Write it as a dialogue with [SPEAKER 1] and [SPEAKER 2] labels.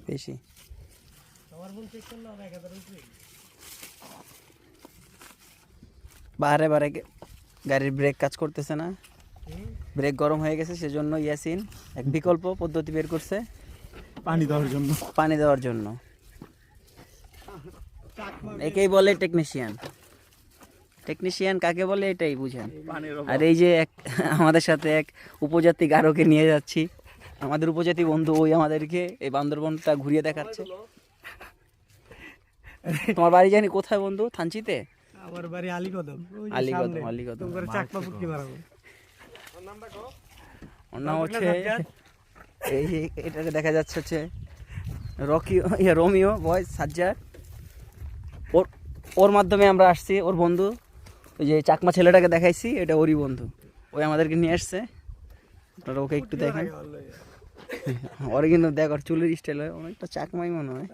[SPEAKER 1] বেশি বারে বারে গাড়ির ব্রেক কাজ করতেছে না, ব্রেক গরম হয়ে গেছে, সেজন্য ইয়াসিন এক বিকল্প পদ্ধতি বের করছে পানি দেওয়ার জন্য। একেই বলে টেকনিশিয়ান। টেকনিশিয়ান কাকে বলে এটাই বুঝেন। আর এই যে আমাদের সাথে এক উপজাতি গারোকে নিয়ে যাচ্ছি, আমাদের উপজাতি বন্ধু, ওই আমাদেরকে এই বান্দরবনটা ঘুরিয়ে দেখাচ্ছে। তোমার বাড়ি জানি কোথায় বন্ধু? থানচিতে?
[SPEAKER 2] আমার বাড়ি আলীকদম।
[SPEAKER 1] আলীকদম।
[SPEAKER 2] তোমার চাকমা পুটকি মারাবো।
[SPEAKER 1] ওর নাম হচ্ছে, এই যে এটাকে দেখা যাচ্ছে হচ্ছে রোমিও বয়েজ সাজ্জাদ। ওর মাধ্যমে আমরা আসছি, ওর বন্ধু ওই যে চাকমা ছেলেটাকে দেখাইছি, এটা ওরই বন্ধু, ওই আমাদেরকে নিয়ে আসছে। আপনারা ওকে একটু দেখেন, ওর কিন্তু দেখ, ওর চুলের স্টাইল হয় অনেকটা চাকমাই মনে হয়।